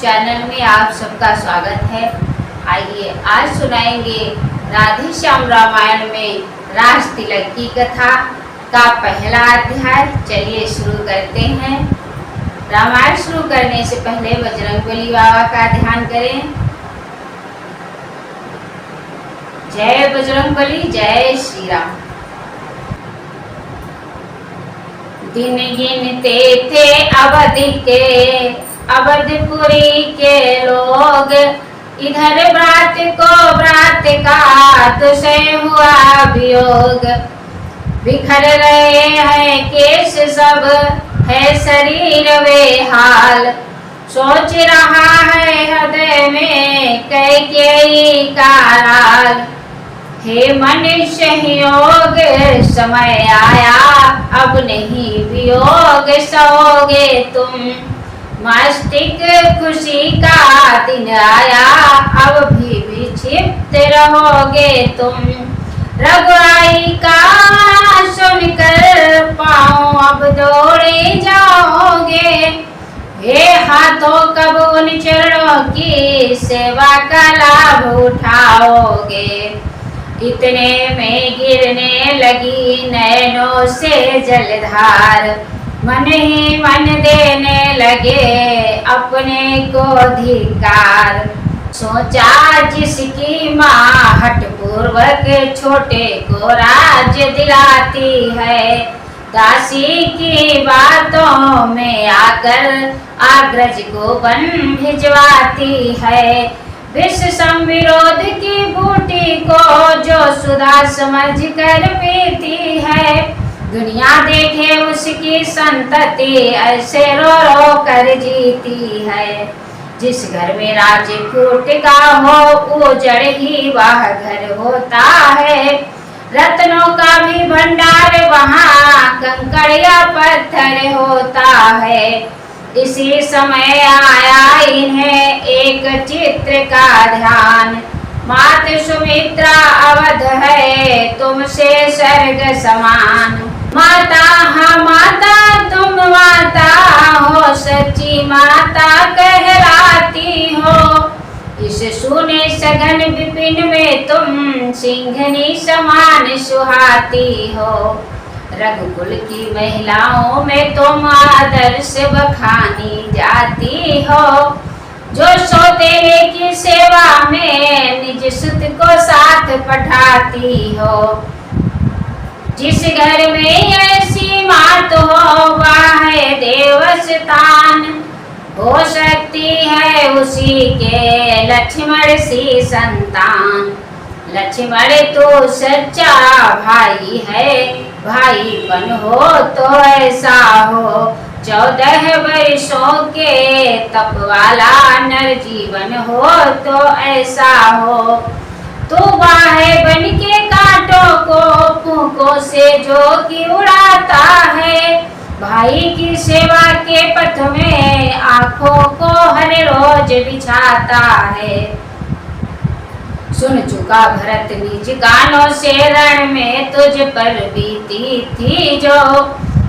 Channel में आप सबका स्वागत है। आइए आज सुनाएंगे राधे श्याम रामायण में राज तिलक की कथा का पहला अध्याय। चलिए शुरू करते हैं। रामायण शुरू करने से पहले बजरंगबली बाबा का ध्यान करें। जय बजरंगबली, जय श्री राम। दिन गिनते थे अवधपुरी के लोग, इधर व्रात को व्रात का तुझसे हुआ वियोग। बिखर रहे हैं केश सब, है शरीर बेहाल, सोच रहा है हृदय में कैकेयी का राल। हे मनुष्य योग समय आया, अब नहीं वियोग सहोगे तुम। मस्तिष्क खुशी का दिन आया, अब भी विक्षिप्त रहोगे तुम। रघुराई का सुनकर पाँव अब दौड़े जाओगे। हे हाथों कब उन चरणों की सेवा का लाभ उठाओगे। इतने में गिरने लगी नैनों से जलधार, मन ही मन देने लगे अपने को धिक्कार। सोचा जिसकी माँ हठपूर्वक छोटे को राज्य दिलाती है, दासी की बातों में आकर अग्रज को वन भिजवाती है। विष संविरोध की बूटी को जो सुधा समझ कर पीती है, दुनिया देखे उसकी संतति ऐसे रो रो कर जीती है। जिस घर में राजकूट का हो उजड़ ही वह घर होता है। रत्नों का भी भंडार वहाँ कंकड़ या पत्थर होता है। इसी समय आया इन्हें एक चित्र का ध्यान, मात सुमित्रा अवध है तुमसे स्वर्ग समान। माता हाँ माता तुम माता हो, सच्ची माता कहलाती हो। इस सुने सघन विपिन में तुम सिंहनी समान सुहाती हो। रघुकुल की महिलाओं में तुम आदर्श बखानी जाती हो। जो सौतेले की सेवा में निज सुत को साथ पठाती हो। जिस घर में ऐसी मात हो वह है देवस्थान, हो सकती है उसी के लक्ष्मण सी संतान। लक्ष्मण तो सच्चा भाई है, भाईपन हो तो ऐसा हो। 14 वर्षों के तप वाला नर जीवन हो तो ऐसा हो। तू बाहे बन के कांटों को फूकों से जो कि उड़ाता है, भाई की सेवा के पथ में आंखों को हर रोज बिछाता है। सुन चुका भरत निज कानों से रण में तुझ पर बीती थी जो।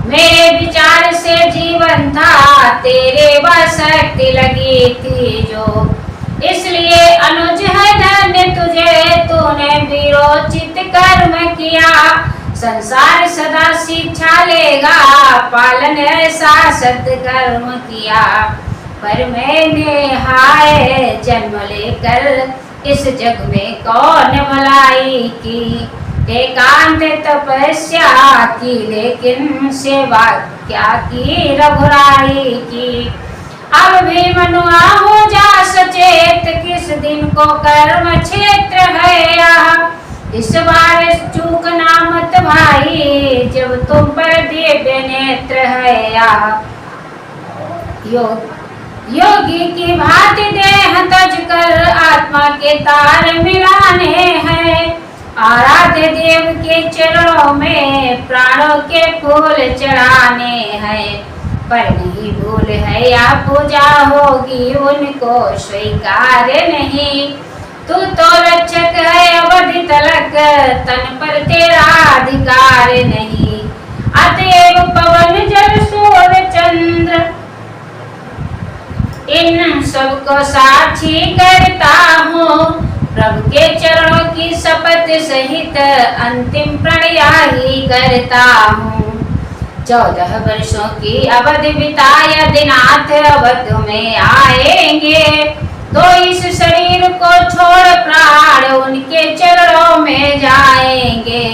मेरे विचार से जीवन था तेरे शक्ति लगी थी जो। इसलिए अनुज है धन्य तुझे, तूने वीरोचित कर्म किया। संसार सदा शिक्षा लेगा, पालन ऐसा सत्कर्म किया। पर मैंने हाय जन्म लेकर इस जग में कौन भलाई की। एकांत तपस्या की लेकिन सेवा क्या की रघुराई की। अब भी मनुआ हो जा सचेत, किस दिन को कर्म क्षेत्र है यह। इस बार चूकना मत भाई, जब तुम पर दिव्य नेत्र है यह। योगी की भांति देह तज कर आत्मा के तार मिलाने हैं। आराध्य देव के चरणों में प्राणों के फूल चढ़ाने हैं। पर नहीं भूल है या पूजा होगी उनको स्वीकार नहीं। तू तो रक्षक है अवधि तलक, तन पर तेरा अधिकार नहीं। अतएव पवन जल सूर्य चंद्र इन सबको साक्षी करता हूँ, प्रभु के चरणों की शपथ सहित अंतिम प्रणय ही करता हूँ। 14 वर्षों की अवधि बिताया दिनाथ अवध में आएंगे, तो इस शरीर को छोड़ प्राण उनके चरणों में जाएंगे।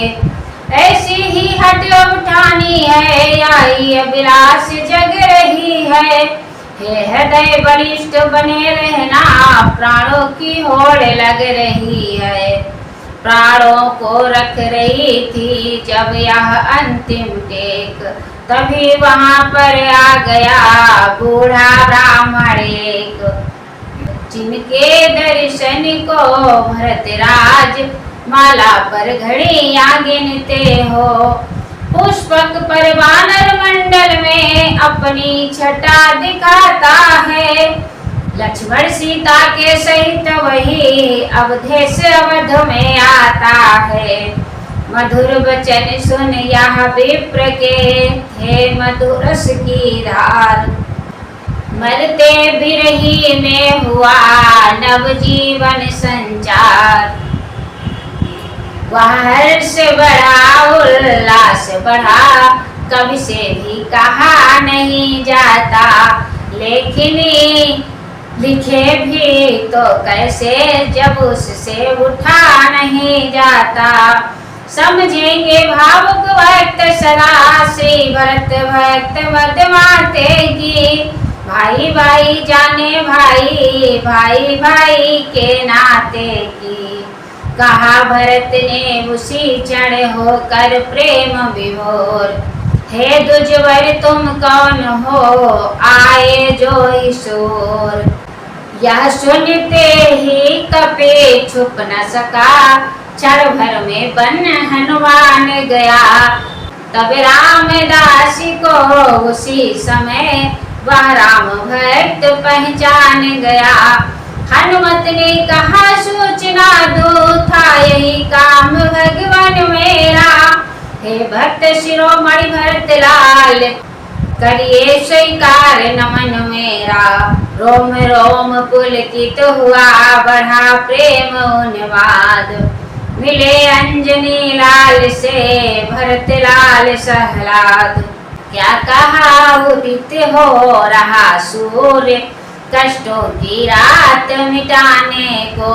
ऐसी ही हट उठानी है, आई अभिलाष जग रही है। हे हृदय बलिष्ठ बने रहना, प्राणों की होड़ लग रही है। प्राणों को रख रही थी जब यह अंतिम टेक, तभी वहां पर आ गया बूढ़ा ब्राह्मण एक, जिनके दर्शन को भरतराज माला पर घड़ियां गिनते हो। पुष्पक पर वानर मंडल में अपनी छटा दिखाता है, लक्ष्मण सीता के सहित वही अवधेश अवध में आता है। मधुर वचन सुन यह विप्र के, हे मधुर रस की धार। मरते बिरही में हुआ नवजीवन संचार, वह हर्ष बढ़ा उल्लास बढ़ा, कवि से भी कहा नहीं जाता। लेकिन लिखे भी तो कैसे जब उससे उठा नहीं जाता। समझेंगे भावुक भक्त सदा श्री भरत भक्त मधुमाते की, भाई भाई जाने भाई, भाई भाई के नाते की। कहा भरत ने उसी क्षण होकर प्रेम विभोर, हे दुजवर तुम कौन हो आए जो ईशोर। यह सुनते ही कपे छुप न सका, क्षण भर में बन हनुमान गया। तब रामदास को उसी समय वह राम भक्त पहचान गया। हनुमत ने कहा सूचना दो, था यही काम भगवान मेरा। हे भक्त शिरोमणि भरत लाल, करिए स्वीकार नमन मेरा। रोम रोम पुलकित हुआ बढ़ा प्रेम उन्माद, मिले अंजनी लाल से भरत लाल सहलाद। क्या कहा उदित हो रहा सूर्य, कष्टों की रात मिटाने को।